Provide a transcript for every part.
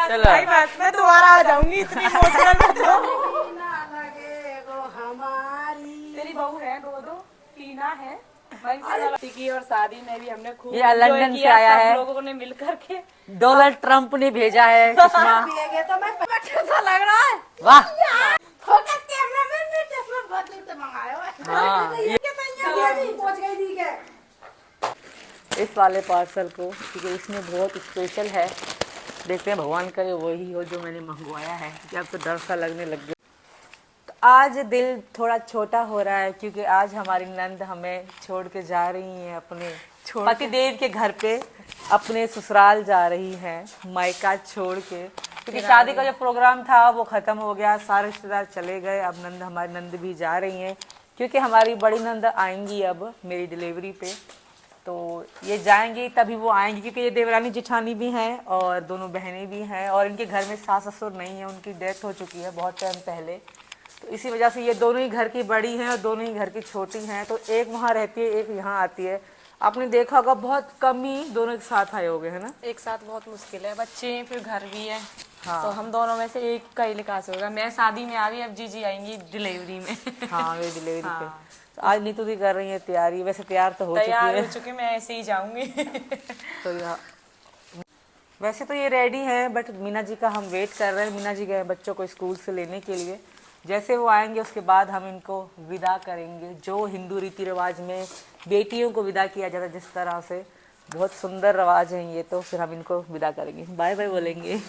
चलो भाई बस मैं दोबारा आ जाऊंगी, इतनी इमोशनल मत हो। तेरी बहू है, दो टीना है की, और शादी में भी हमने खूब ये लंदन से आया है, लोगों ने मिल करके। डोनाल्ड ट्रंप ने भेजा है चश्मा। तो मैं कैसा लग रहा है? वाह फोकस कैमरा में चश्मा बहुत दूर से मंगाया है। हाँ, पहुंच गई थी क्या? इस वाले पार्सल को, क्योंकि इसमें बहुत स्पेशल है। देखते हैं, भगवान करे वही हो जो मैंने मंगवाया है, क्योंकि अब तो डर सा लगने लग गया। तो आज दिल थोड़ा छोटा हो रहा है, क्योंकि आज हमारी नंद हमें छोड़ के जा रही है, अपने पतिदेव के घर पे, अपने ससुराल जा रही है, मायका छोड़ के। क्योंकि शादी का जो प्रोग्राम था वो खत्म हो गया, सारे रिश्तेदार चले गए। अब नंद, हमारी नंद भी जा रही हैं, क्योंकि हमारी बड़ी नंद आएंगी अब मेरी डिलीवरी पे। तो ये जाएंगी तभी वो आएंगी, क्योंकि ये देवरानी जेठानी भी हैं और दोनों बहनें भी हैं, और इनके घर में सास ससुर नहीं है, उनकी डेथ हो चुकी है बहुत टाइम पहले। तो इसी वजह से ये दोनों ही घर की बड़ी हैं और दोनों ही घर की छोटी हैं। तो एक वहाँ रहती है, एक यहाँ आती है। आपने देखा होगा बहुत कम ही दोनों एक साथ आए होंगे, है ना? एक साथ बहुत मुश्किल है, बच्चे फिर घर भी है। हाँ। तो हम दोनों में से एक का ही लिकास होगा। मैं शादी में आ रही, अब जीजी आएंगी डिलीवरी में। हाँ, ये डिलीवरी हाँ। पे। तो आज नीतू भी कर रही है तैयारी, वैसे तैयार तो हो चुकी तैयार है। हो चुके, मैं ऐसे ही जाऊंगी। तो यहाँ वैसे तो ये रेडी है, बट मीना जी का हम वेट कर रहे हैं। मीना जी गए बच्चों को स्कूल से लेने के लिए। जैसे वो आएंगे उसके बाद हम इनको विदा करेंगे, जो हिंदू रीति रिवाज में बेटियों को विदा किया जाता है जिस तरह से। बहुत सुंदर रिवाज है ये। तो फिर हम इनको विदा करेंगे, बाय बाय बोलेंगे।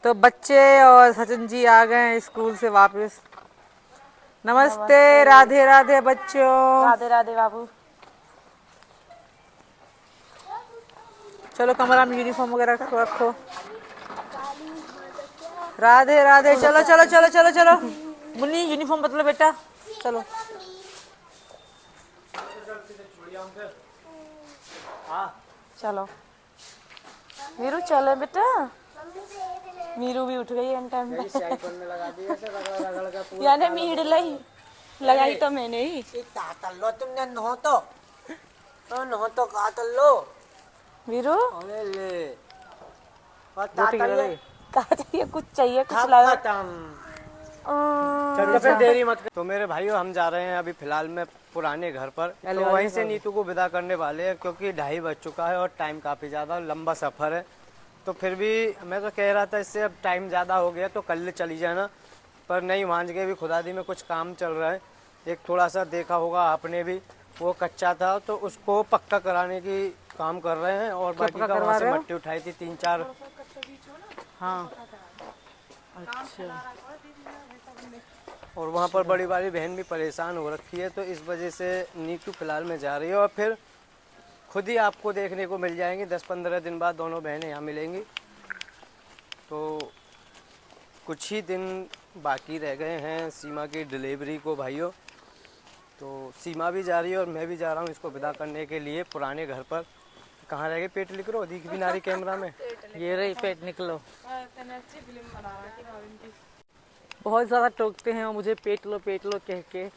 तो बच्चे और सचिन जी आ गए हैं स्कूल से वापस। नमस्ते, राधे राधे बच्चों। राधे राधे बाबू। चलो कमरा में यूनिफॉर्म वगैरह रखो। राधे राधे। चलो चलो चलो चलो चलो, मुन्नी यूनिफॉर्म बदलो बेटा, चलो। चलो मीरू, चले बेटा। मीरू भी उठ गई है टाइम पे। यानी मीड लगाई तो मैंने ही। लो तुमने नहो तो कहा लो मीरू ले कहा चाहिए, कुछ चाहिए, कुछ लगा। चलो फिर देरी मत कर। तो मेरे भाइयों, हम जा रहे हैं अभी फिलहाल में पुराने घर पर। तो वहीं से नीतू को विदा करने वाले हैं, क्योंकि 2:30 बज चुका है और टाइम काफी ज्यादा लंबा सफर है। तो फिर भी मैं तो कह रहा था इससे अब टाइम ज्यादा हो गया तो कल चली जाना, पर नहीं मान के भी खुदादी में कुछ काम चल रहा है। एक थोड़ा सा देखा होगा आपने भी, वो कच्चा था तो उसको पक्का कराने की काम कर रहे हैं। और बाकी का वहाँ से मट्टी उठाई थी 3-4। हाँ, अच्छा। और वहाँ पर बड़ी वाली बहन भी परेशान हो रखी है, तो इस वजह से नीतू फिलहाल में जा रही है। और फिर खुद ही आपको देखने को मिल जाएंगी, 10-15 दिन बाद दोनों बहनें यहाँ मिलेंगी। तो कुछ ही दिन बाकी रह गए हैं सीमा की डिलीवरी को भाइयों। तो सीमा भी जा रही है और मैं भी जा रहा हूँ इसको विदा करने के लिए पुराने घर पर। कहाँ रह गए? पेट लिख रहे हो, दिख भी ना रही कैमरा में। ये रही, पेट निकलो। बहुत ज़्यादा टोकते हैं और मुझे पेट लो कह के।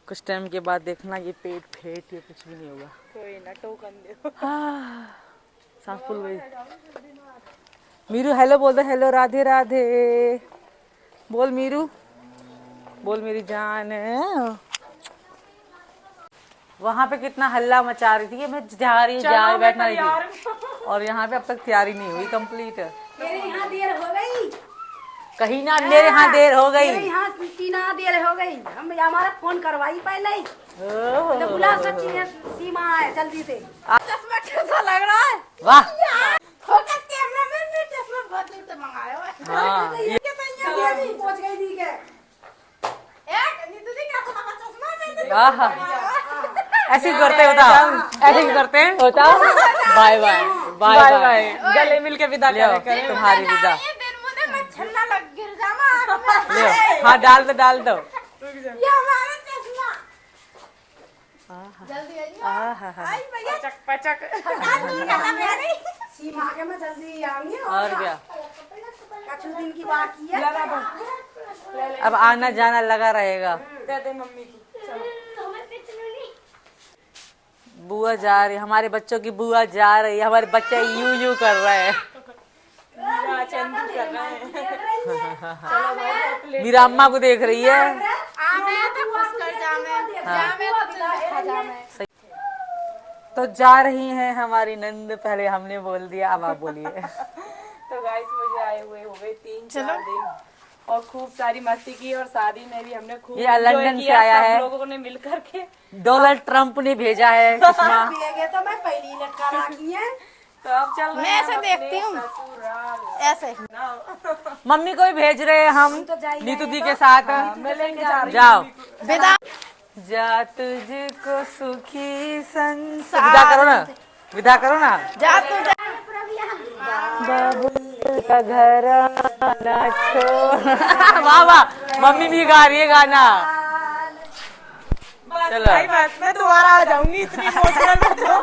कुछ टाइम के बाद देखना ये पेट फेट ये कुछ भी नहीं होगा। कोई ना, टोकन दे। सांस फूल गई। मीरू हेलो बोल दे, हेलो राधे राधे बोल मीरू, बोल मेरी जान। वहाँ पे कितना हल्ला मचा रही थी कि मैं जा रही बैठना रही थी, और यहाँ पे अब तक तैयारी नहीं हुई कंप्लीट। मेरे यहाँ देर हो गई, कहीं ना मेरे यहाँ देर हो गई, मेरे यहाँ टीना देर हो गई। हम हमारा फोन करवाई पहले ही, तो बुला सच्ची सीमा है जल्दी से। चश्मा कैसा लग रहा है? वाह फोकस कैमरा में चश्मा बहुत दूर से मंगाया है। हाँ, पहुंच गई थी के। नीतू दी कैसा लगा चश्मा? ऐसे ही करते होता, ऐसे ही करते हैं होता। बाय बाय बाय बाय, गले मिल के विदा करें। तुम्हारी विदा। मुझे मच्छर ना लग गिर जाना। ले हाँ, डाल दो। ये हमारा चश्मा। जल्दी आई भैया, पचक सीमा के मैं जल्दी आऊंगी। और क्या, कुछ दिन की बाकी है। अब आना जाना लगा रहेगा। दे दे मम्मी की। बुआ जा रही, हमारे बच्चों की बुआ जा रही है, हमारे बच्चे यू यू कर रहे हैं। चंदू कर रहे हैं। मेरा अम्मा को देख रही है। तो जा रही हैं हमारी नंद, पहले हमने बोल दिया, अब आप बोलिए। तो गाइस मुझे आए हुए हो गए 3-4 दिन और खूब सारी मस्ती की और शादी में भी हमने खूब ये लंदन से आया है, सब लोगों ने मिल करके। डोनाल्ड ट्रंप ने भेजा है सुषमा। पिएंगे तो मैं पहली लटका रखी है। तो अब चल रहे मैं हैं ऐसे हम देखती अपने हूँ। ससुराल। ऐसे मम्मी को भी भेज रहे हैं हम तो जा ही नीतू रहे दी हैं के साथ। मैं लेके जा रही जाओ। विदा जा तुझको सुखी संसार। विदा करो ना, विदा करो ना। जा तू जा। बाबुल का घर आना छोड़। वाह वाह, मम्मी भी गा रही है गाना। चलो भाई बस मैं दोबारा आ जाऊंगी, इतनी इमोशनल मत हो।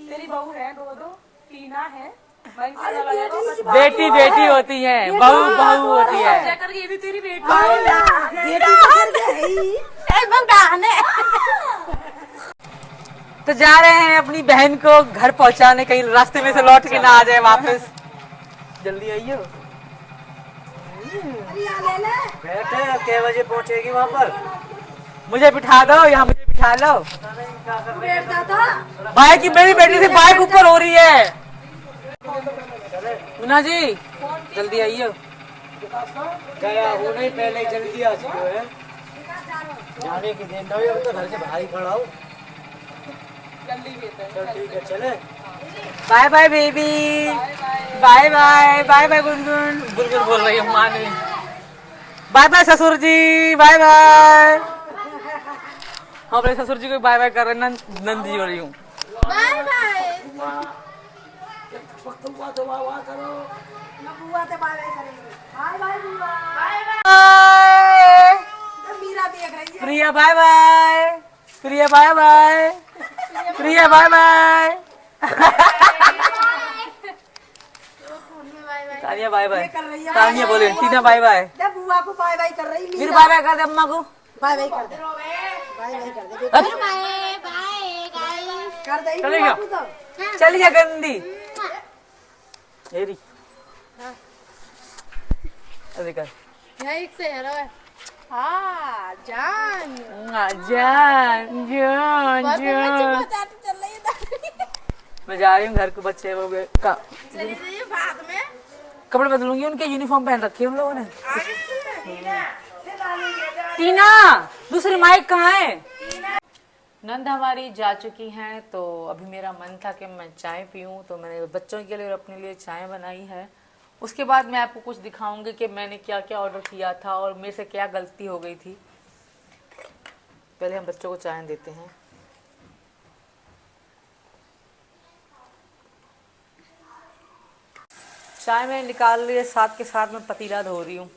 तेरी बहू है, दो टीना है, बेटी बेटी होती है, बहू बहू होती है। जाकर ये भी तेरी बेटी तो जा रहे हैं अपनी बहन को घर पहुंचाने, कहीं रास्ते में से लौट के ना आ जाए वापस। जल्दी आइयो। बैठे, क्या बजे पहुंचेगी वहाँ पर? मुझे बिठा दो, यहाँ मुझे बिठा लो। भाई की मेरी बेटी से बाइक ऊपर हो रही है। मुन्ना जी जल्दी आइयो। गया हो नहीं, पहले जल्दी आ चुके है, जाने की देर नहीं, अब तो घर के भाई खड़ा हो। चल ठीक है, चले। Bye bye baby, bye bye, bye bye Gungun. Gungun बोल रही है माँ ने। बाय बाय ससुर जी, बाय बाय। हम अपने ससुर जी को बाय बाय कर रहे हैं, नंद जी हो रही हूँ। Bye bye. बुआ से बाय बाय करेंगे। बाय बाय बुआ। बाय मीरा देख रही है। Priya, bye bye Priya, bye bye Priya, bye bye. Tania bye bye, कर रही है। तानिया बोले टीना बाय बाय। दे बुआ को बाय बाय कर रही। फिर बाय बाय कर दे अम्मा को। बाय बाय कर दे, बाय बाय कर दे, बाय बाय गाइस। कर दे चलेगा, बुआ को तो। चलिए गंदी एरी। अरे कर यही से हेलो है। हाँ जान जान जान जान। चल रही है। मैं जा रही हूँ घर को, बच्चे वो का चली जाइए बाद में। कपड़े बदलूंगी, उनके यूनिफॉर्म पहन रखी है उन लोगों ने। टीना दूसरी माइक कहाँ है? नंद हमारी जा चुकी हैं, तो अभी मेरा मन था कि मैं चाय पीऊं, तो मैंने बच्चों के लिए और अपने लिए चाय बनाई है। उसके बाद मैं आपको कुछ दिखाऊंगी कि मैंने क्या क्या ऑर्डर किया था और मेरे से क्या गलती हो गई थी। पहले हम बच्चों को चाय देते हैं। चाय मैं निकाल रही है, साथ के साथ मैं पतीला धो रही हूँ,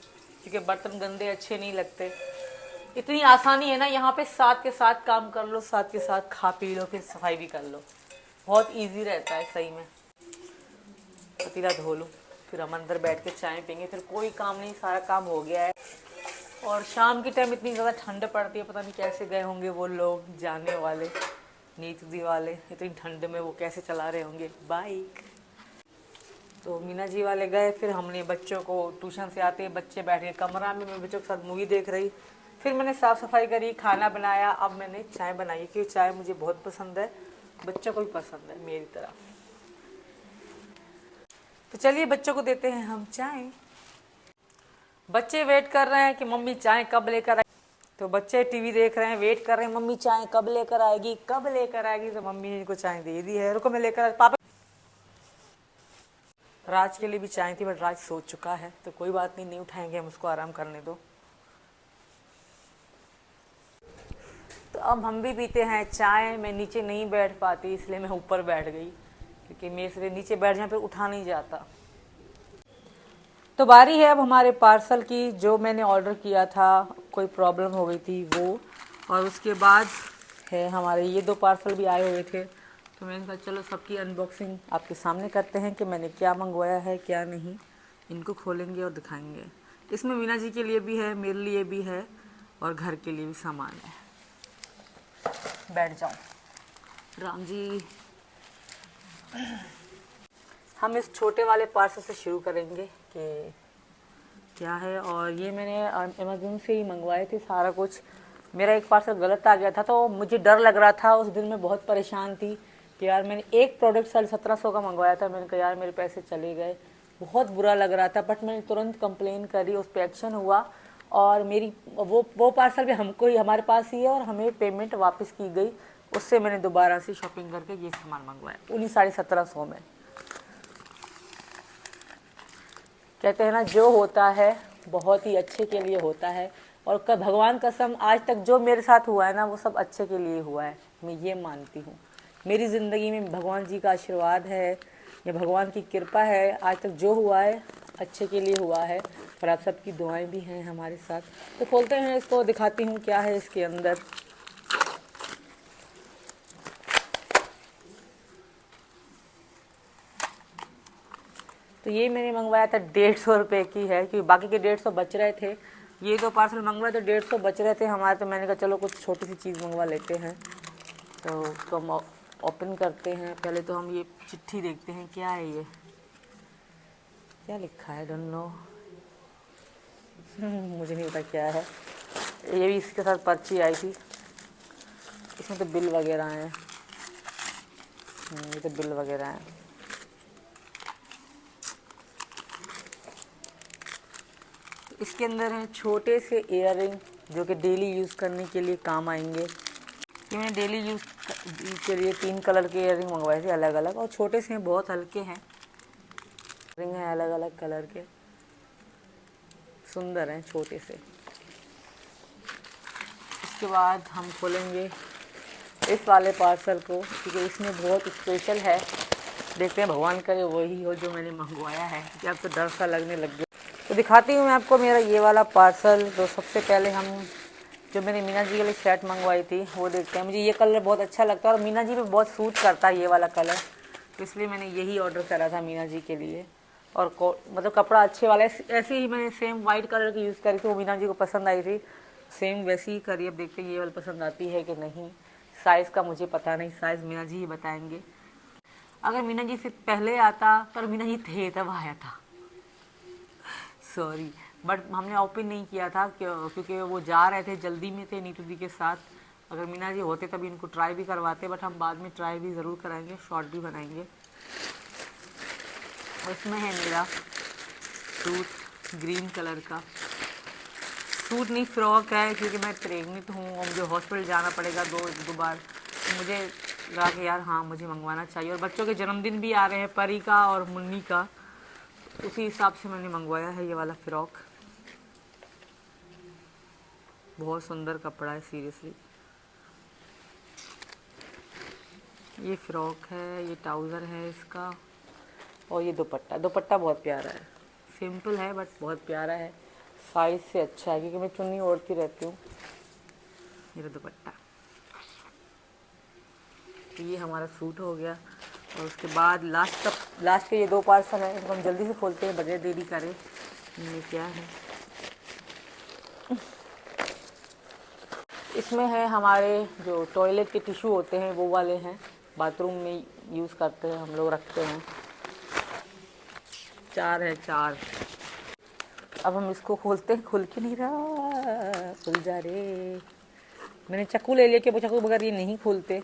क्योंकि बर्तन गंदे अच्छे नहीं लगते। इतनी आसानी है ना यहाँ पे, साथ के साथ काम कर लो, साथ के साथ खा पी लो, फिर सफाई भी कर लो। बहुत इजी रहता है सही में। पतीला धो लूँ, फिर हम अंदर बैठ के चाय पियेंगे, फिर कोई काम नहीं, सारा काम हो गया है। और शाम के टाइम इतनी ज़्यादा ठंड पड़ती है, पता नहीं कैसे गए होंगे वो लोग जाने वाले, नीतू दी वाले, इतनी ठंड में वो कैसे चला रहे होंगे बाइक। तो मीना जी वाले गए, फिर हमने बच्चों को ट्यूशन से आते बच्चे बैठ गए कमरा में, मैं बच्चों के साथ मूवी देख रही। फिर मैंने साफ़ सफाई करी, खाना बनाया, अब मैंने चाय बनाई, क्योंकि चाय मुझे बहुत पसंद है, बच्चों को भी पसंद है मेरी तरह। तो चलिए बच्चों को देते हैं हम चाय। बच्चे वेट कर रहे हैं कि मम्मी चाय कब लेकर आए, तो बच्चे टीवी देख रहे हैं, वेट कर रहे हैं मम्मी चाय कब लेकर आएगी, कब लेकर आएगी। तो मम्मी ने इनको चाय दे दी है, रुको मैं लेकर। पापा राज के लिए भी चाय थी, बट राज सो चुका है, तो कोई बात नहीं, नहीं उठाएंगे हम उसको, आराम करने दो। तो अब हम भी पीते हैं चाय। मैं नीचे नहीं बैठ पाती, इसलिए मैं ऊपर बैठ गई, क्योंकि मेरे से नीचे बैठ जाए फिर उठा नहीं जाता। तो बारी है अब हमारे पार्सल की, जो मैंने ऑर्डर किया था, कोई प्रॉब्लम हो गई थी वो, और उसके बाद है हमारे ये 2 पार्सल भी आए हुए थे। तो मैंने कहा चलो सबकी अनबॉक्सिंग आपके सामने करते हैं कि मैंने क्या मंगवाया है क्या नहीं, इनको खोलेंगे और दिखाएंगे। इसमें मीना जी के लिए भी है, मेरे लिए भी है, और घर के लिए भी सामान है। बैठ जाऊं। राम जी, हम इस छोटे वाले पार्सल से शुरू करेंगे कि क्या है। और ये मैंने अमेज़न से ही मंगवाए थे सारा कुछ। मेरा एक पार्सल गलत आ गया था तो मुझे डर लग रहा था। उस दिन मैं बहुत परेशान थी कि यार मैंने एक प्रोडक्ट 1750 का मंगवाया था। मैंने कहा यार मेरे पैसे चले गए, बहुत बुरा लग रहा था। बट मैंने तुरंत कंप्लेन करी, उस पर एक्शन हुआ और मेरी वो पार्सल भी हमको ही, हमारे पास ही है और हमें पेमेंट वापस की गई। उससे मैंने दोबारा से शॉपिंग करके ये सामान मंगवाया उन्हीं 1750 में। कहते हैं ना, जो होता है बहुत ही अच्छे के लिए होता है। और भगवान कसम, आज तक जो मेरे साथ हुआ है ना, वो सब अच्छे के लिए हुआ है, मैं ये मानती हूँ। मेरी ज़िंदगी में भगवान जी का आशीर्वाद है या भगवान की कृपा है। आज तक जो हुआ है अच्छे के लिए हुआ है और आप सबकी दुआएं भी हैं हमारे साथ। तो खोलते हैं इसको, दिखाती हूँ क्या है इसके अंदर। तो ये मैंने मंगवाया था 150 रुपये की है, क्योंकि बाकी के 150 बच रहे थे। ये दो पार्सल मंगवाए तो 150 बच रहे थे हमारे। तो मैंने कहा चलो कुछ छोटी सी चीज़ मंगवा लेते हैं। तो उसको हम ओपन करते हैं। पहले तो हम ये चिट्ठी देखते हैं, क्या है ये, क्या लिखा है, डोंट नो, मुझे नहीं पता क्या है। ये भी इसके साथ पर्ची आई थी। इसमें तो बिल वगैरह हैं, ये तो बिल वगैरह हैं। इसके अंदर हैं छोटे से इयररिंग जो कि डेली यूज़ करने के लिए काम आएंगे। ये मैंने डेली यूज़ के लिए 3 कलर के इयररिंग मंगवाए थे अलग अलग, और छोटे से हैं, बहुत हल्के हैं। रिंग हैं अलग अलग कलर के, सुंदर हैं, छोटे से। इसके बाद हम खोलेंगे इस वाले पार्सल को, क्योंकि इसमें बहुत स्पेशल है। देखते हैं, भगवान करे वही हो जो मैंने मंगवाया है, क्योंकि अब तो डर सा लगने लग गया। तो दिखाती हूँ मैं आपको मेरा ये वाला पार्सल। तो सबसे पहले हम जो मैंने मीना जी के लिए शर्ट मंगवाई थी वो देखते हैं। मुझे ये कलर बहुत अच्छा लगता है और मीना जी पे बहुत सूट करता है ये वाला कलर, तो इसलिए मैंने यही ऑर्डर करा था मीना जी के लिए। और मतलब कपड़ा अच्छे वाला है। ऐसे ही मैंने सेम वाइट कलर की यूज़ करी थी, वो मीना जी को पसंद आई थी, सेम वैसी ही करी। अब देखते हैं ये वाला पसंद आती है कि नहीं। साइज़ का मुझे पता नहीं, साइज़ मीना जी ही बताएंगे। अगर मीना जी से पहले आता, पर मीना जी थे तब आया था, सॉरी। बट हमने ओपन नहीं किया था क्योंकि वो जा रहे थे, जल्दी में थे नीतू दी के साथ। अगर मीना जी होते तभी इनको ट्राई भी करवाते, बट हम बाद में ट्राई भी ज़रूर कराएंगे, शॉर्ट भी बनाएंगे। इसमें है मेरा सूट ग्रीन कलर का। सूट नहीं, फ्रॉक है, क्योंकि मैं प्रेग्नेंट हूँ और मुझे हॉस्पिटल जाना पड़ेगा दो बार। तो मुझे लगा कि यार हाँ मुझे मंगवाना चाहिए। और बच्चों के जन्मदिन भी आ रहे हैं, परी का और मुन्नी का, उसी हिसाब से मैंने मंगवाया है ये वाला फ्रॉक। बहुत सुंदर कपड़ा है, सीरियसली। ये फ्रॉक है, ये ट्राउज़र है इसका, और ये दुपट्टा। दुपट्टा बहुत प्यारा है, सिंपल है बट बहुत प्यारा है, साइज़ से अच्छा है, क्योंकि मैं चुन्नी ओढ़ती रहती हूँ। मेरा दुपट्टा। तो ये हमारा सूट हो गया। और उसके बाद लास्ट के ये 2 पार्सल हैं, इनको हम जल्दी से खोलते हैं, बगैर देरी करें। ये क्या है, इसमें है हमारे जो टॉयलेट के टिश्यू होते हैं वो वाले हैं, बाथरूम में यूज़ करते हैं हम लोग, रखते हैं। 4 है, 4। अब हम इसको खोलते हैं, खुल के नहीं रहा, खुल जा रे। मैंने चाकू ले लिया कि चाकू बगैर ये नहीं खोलते।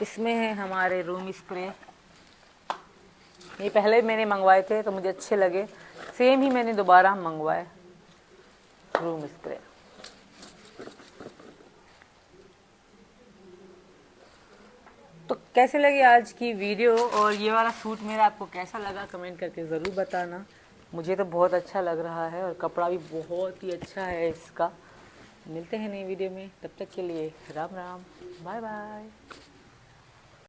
इसमें है हमारे रूम स्प्रे। ये पहले मैंने मंगवाए थे तो मुझे अच्छे लगे, सेम ही मैंने दोबारा मंगवाए रूम स्प्रे। तो कैसे लगी आज की वीडियो और ये वाला सूट मेरा आपको कैसा लगा कमेंट करके ज़रूर बताना। मुझे तो बहुत अच्छा लग रहा है और कपड़ा भी बहुत ही अच्छा है इसका। मिलते हैं नई वीडियो में, तब तक के लिए राम राम, बाय बाय।